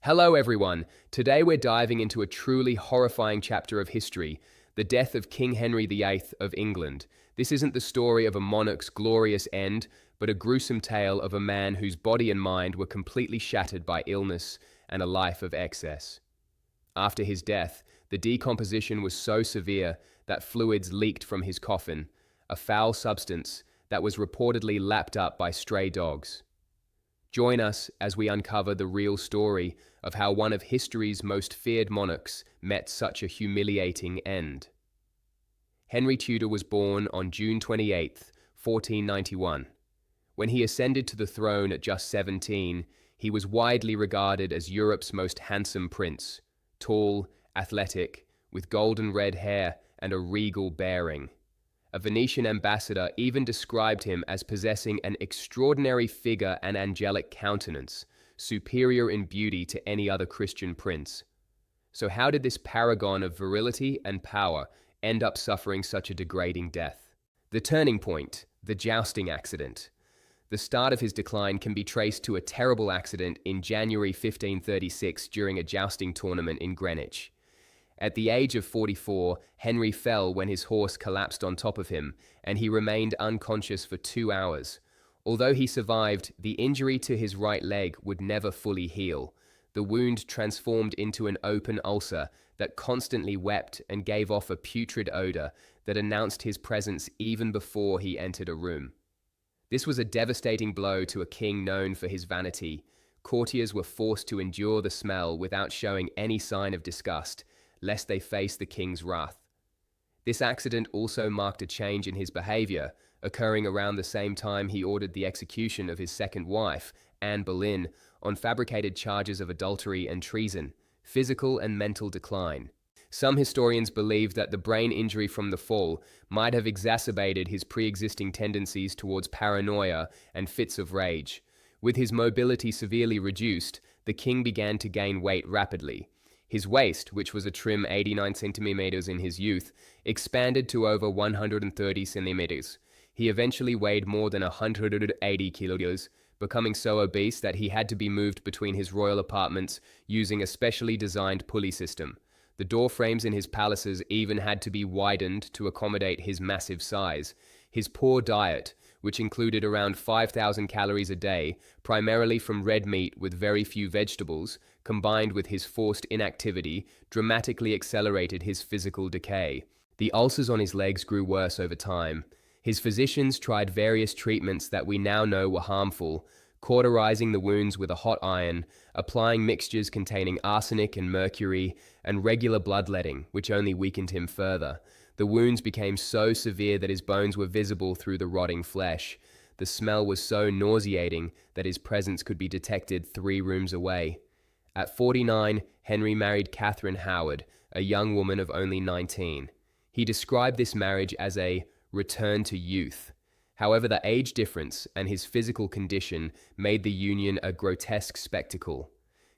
Hello everyone, today we're diving into a truly horrifying chapter of history, the death of King Henry VIII of England. This isn't the story of a monarch's glorious end, but a gruesome tale of a man whose body and mind were completely shattered by illness and a life of excess. After his death, the decomposition was so severe that fluids leaked from his coffin, a foul substance that was reportedly lapped up by stray dogs. Join us as we uncover the real story of how one of history's most feared monarchs met such a humiliating end. Henry Tudor was born on June 28, 1491. When he ascended to the throne at just 17, he was widely regarded as Europe's most handsome prince, tall, athletic, with golden red hair and a regal bearing. A Venetian ambassador even described him as possessing an extraordinary figure and angelic countenance, superior in beauty to any other Christian prince. So how did this paragon of virility and power end up suffering such a degrading death? The turning point, the jousting accident. The start of his decline can be traced to a terrible accident in January 1536 during a jousting tournament in Greenwich. At the age of 44, Henry fell when his horse collapsed on top of him, and he remained unconscious for 2 hours. Although he survived, the injury to his right leg would never fully heal. The wound transformed into an open ulcer that constantly wept and gave off a putrid odor that announced his presence even before he entered a room. This was a devastating blow to a king known for his vanity. Courtiers were forced to endure the smell without showing any sign of disgust, lest they face the king's wrath. This accident also marked a change in his behavior, occurring around the same time he ordered the execution of his second wife, Anne Boleyn, on fabricated charges of adultery and treason, physical and mental decline. Some historians believe that the brain injury from the fall might have exacerbated his pre-existing tendencies towards paranoia and fits of rage. With his mobility severely reduced, the king began to gain weight rapidly. His waist, which was a trim 89 centimeters in his youth, expanded to over 130 centimeters. He eventually weighed more than 180 kilos, becoming so obese that he had to be moved between his royal apartments using a specially designed pulley system. The door frames in his palaces even had to be widened to accommodate his massive size. His poor diet, which included around 5,000 calories a day, primarily from red meat with very few vegetables, combined with his forced inactivity, dramatically accelerated his physical decay. The ulcers on his legs grew worse over time. His physicians tried various treatments that we now know were harmful, cauterizing the wounds with a hot iron, applying mixtures containing arsenic and mercury, and regular bloodletting, which only weakened him further. The wounds became so severe that his bones were visible through the rotting flesh. The smell was so nauseating that his presence could be detected 3 rooms away. At 49, Henry married Catherine Howard, a young woman of only 19. He described this marriage as a return to youth. However, the age difference and his physical condition made the union a grotesque spectacle.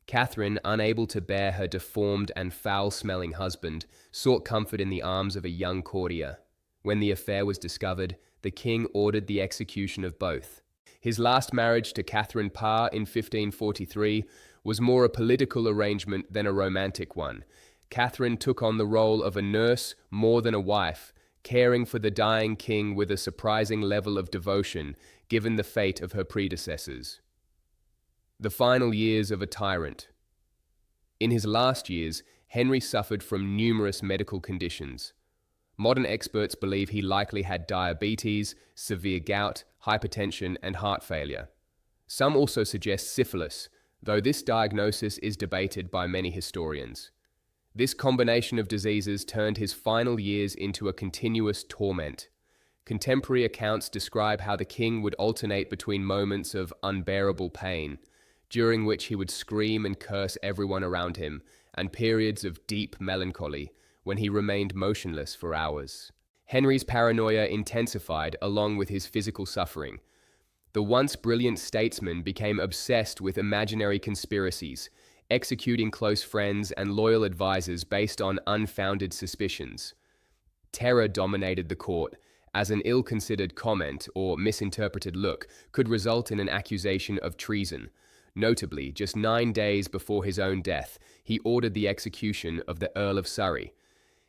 Catherine, unable to bear her deformed and foul-smelling husband, sought comfort in the arms of a young courtier. When the affair was discovered, the king ordered the execution of both. His last marriage to Catherine Parr in 1543 was more a political arrangement than a romantic one. Catherine took on the role of a nurse more than a wife, caring for the dying king with a surprising level of devotion, given the fate of her predecessors. The final years of a tyrant. In his last years, Henry suffered from numerous medical conditions. Modern experts believe he likely had diabetes, severe gout, hypertension, and heart failure. Some also suggest syphilis, though this diagnosis is debated by many historians. This combination of diseases turned his final years into a continuous torment. Contemporary accounts describe how the king would alternate between moments of unbearable pain, during which he would scream and curse everyone around him, and periods of deep melancholy, when he remained motionless for hours. Henry's paranoia intensified along with his physical suffering. The once brilliant statesman became obsessed with imaginary conspiracies, executing close friends and loyal advisors based on unfounded suspicions. Terror dominated the court, as an ill-considered comment or misinterpreted look could result in an accusation of treason. Notably, just 9 days before his own death, he ordered the execution of the Earl of Surrey.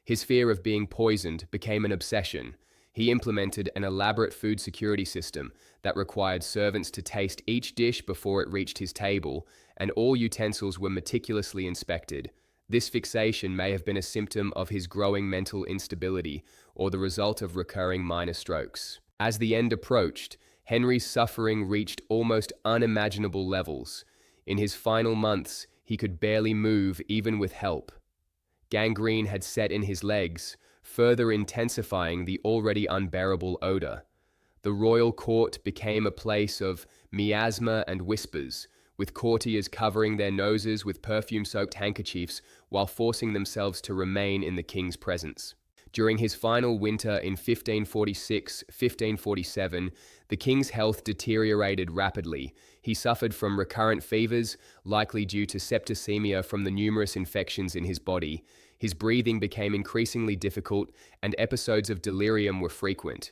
His fear of being poisoned became an obsession. He implemented an elaborate food security system that required servants to taste each dish before it reached his table, and all utensils were meticulously inspected. This fixation may have been a symptom of his growing mental instability or the result of recurring minor strokes. As the end approached, Henry's suffering reached almost unimaginable levels. In his final months, he could barely move even with help. Gangrene had set in his legs, further intensifying the already unbearable odor. The royal court became a place of miasma and whispers, with courtiers covering their noses with perfume-soaked handkerchiefs while forcing themselves to remain in the king's presence. During his final winter in 1546-1547, the king's health deteriorated rapidly. He suffered from recurrent fevers, likely due to septicemia from the numerous infections in his body. His breathing became increasingly difficult, and episodes of delirium were frequent.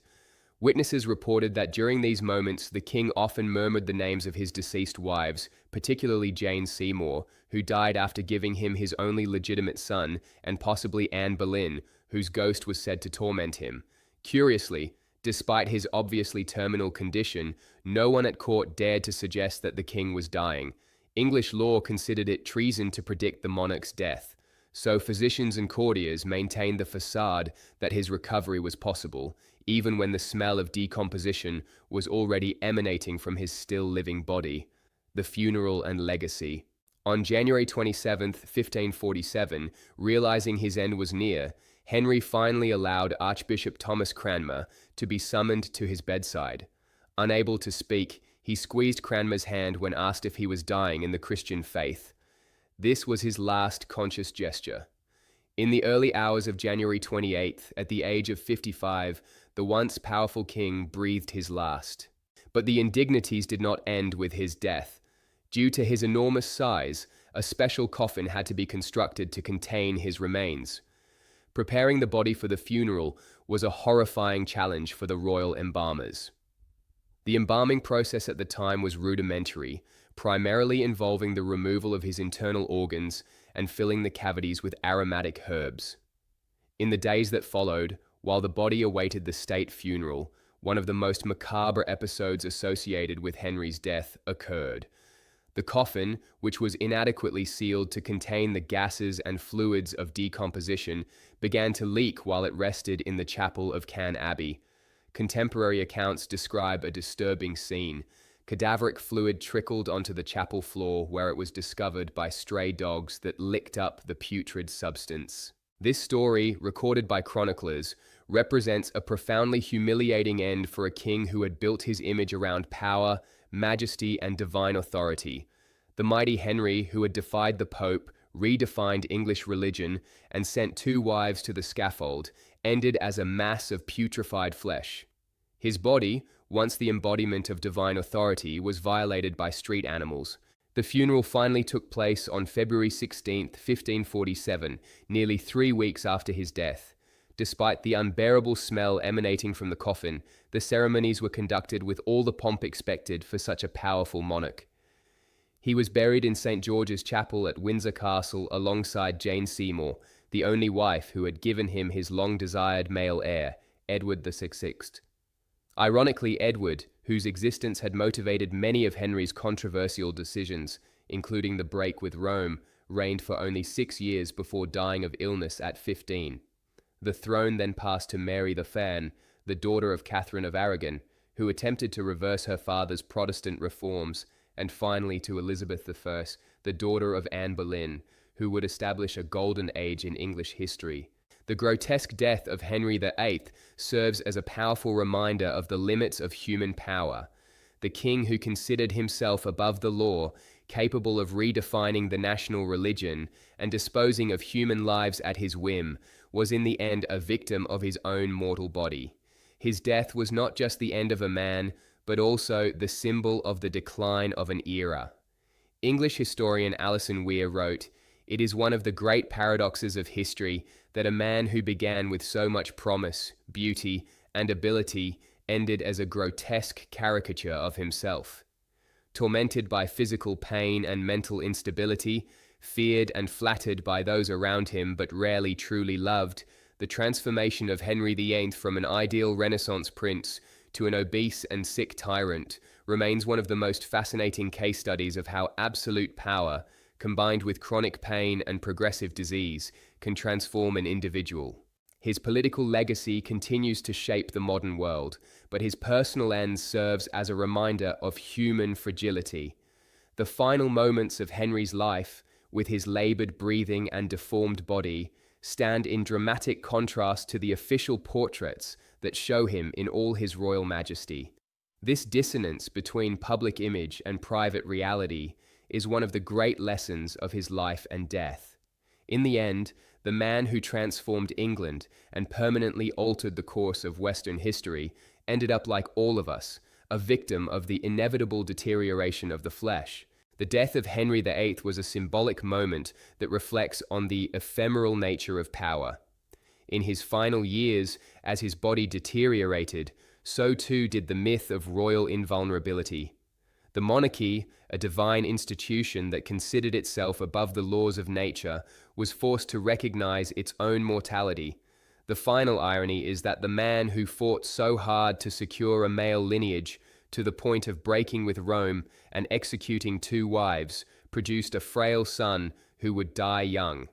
Witnesses reported that during these moments, the king often murmured the names of his deceased wives, particularly Jane Seymour, who died after giving him his only legitimate son, and possibly Anne Boleyn, whose ghost was said to torment him. Curiously, despite his obviously terminal condition, no one at court dared to suggest that the king was dying. English law considered it treason to predict the monarch's death, so physicians and courtiers maintained the facade that his recovery was possible, even when the smell of decomposition was already emanating from his still living body. The funeral and legacy. On January 27, 1547, realizing his end was near, Henry finally allowed Archbishop Thomas Cranmer to be summoned to his bedside. Unable to speak, he squeezed Cranmer's hand when asked if he was dying in the Christian faith. This was his last conscious gesture. In the early hours of January 28th, at the age of 55, the once powerful king breathed his last. But the indignities did not end with his death. Due to his enormous size, a special coffin had to be constructed to contain his remains. Preparing the body for the funeral was a horrifying challenge for the royal embalmers. The embalming process at the time was rudimentary, primarily involving the removal of his internal organs and filling the cavities with aromatic herbs. In the days that followed, while the body awaited the state funeral, one of the most macabre episodes associated with Henry's death occurred. The coffin, which was inadequately sealed to contain the gases and fluids of decomposition, began to leak while it rested in the chapel of Can Abbey. Contemporary accounts describe a disturbing scene. Cadaveric fluid trickled onto the chapel floor where it was discovered by stray dogs that licked up the putrid substance. This story, recorded by chroniclers, represents a profoundly humiliating end for a king who had built his image around power, majesty, and divine authority. The mighty Henry, who had defied the Pope, redefined English religion, and sent 2 wives to the scaffold, ended as a mass of putrefied flesh. His body, once the embodiment of divine authority, was violated by street animals. The funeral finally took place on February 16, 1547, nearly 3 weeks after his death. Despite the unbearable smell emanating from the coffin, the ceremonies were conducted with all the pomp expected for such a powerful monarch. He was buried in St. George's Chapel at Windsor Castle alongside Jane Seymour, the only wife who had given him his long-desired male heir, Edward VI. Ironically, Edward, whose existence had motivated many of Henry's controversial decisions, including the break with Rome, reigned for only 6 years before dying of illness at 15. The throne then passed to Mary the Fan, the daughter of Catherine of Aragon, who attempted to reverse her father's Protestant reforms, and finally to Elizabeth I, the daughter of Anne Boleyn, who would establish a golden age in English history. The grotesque death of Henry VIII serves as a powerful reminder of the limits of human power. The king who considered himself above the law, capable of redefining the national religion and disposing of human lives at his whim, was in the end a victim of his own mortal body. His death was not just the end of a man, but also the symbol of the decline of an era. English historian Alison Weir wrote, "It is one of the great paradoxes of history that a man who began with so much promise, beauty, and ability ended as a grotesque caricature of himself." Tormented by physical pain and mental instability, feared and flattered by those around him but rarely truly loved, the transformation of Henry VIII from an ideal Renaissance prince to an obese and sick tyrant remains one of the most fascinating case studies of how absolute power, combined with chronic pain and progressive disease, can transform an individual. His political legacy continues to shape the modern world, but his personal end serves as a reminder of human fragility. The final moments of Henry's life, with his labored breathing and deformed body, stand in dramatic contrast to the official portraits that show him in all his royal majesty. This dissonance between public image and private reality is one of the great lessons of his life and death. In the end, the man who transformed England and permanently altered the course of Western history ended up like all of us, a victim of the inevitable deterioration of the flesh. The death of Henry VIII was a symbolic moment that reflects on the ephemeral nature of power. In his final years, as his body deteriorated, so too did the myth of royal invulnerability. The monarchy, a divine institution that considered itself above the laws of nature, was forced to recognize its own mortality. The final irony is that the man who fought so hard to secure a male lineage, to the point of breaking with Rome and executing 2 wives, produced a frail son who would die young.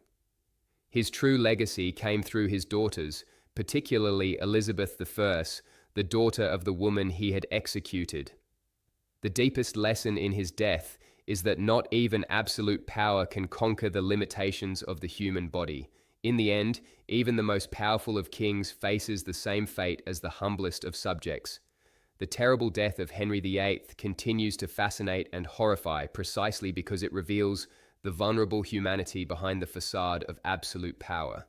His true legacy came through his daughters, particularly Elizabeth I, the daughter of the woman he had executed. The deepest lesson in his death is that not even absolute power can conquer the limitations of the human body. In the end, even the most powerful of kings faces the same fate as the humblest of subjects. The terrible death of Henry VIII continues to fascinate and horrify precisely because it reveals the vulnerable humanity behind the facade of absolute power.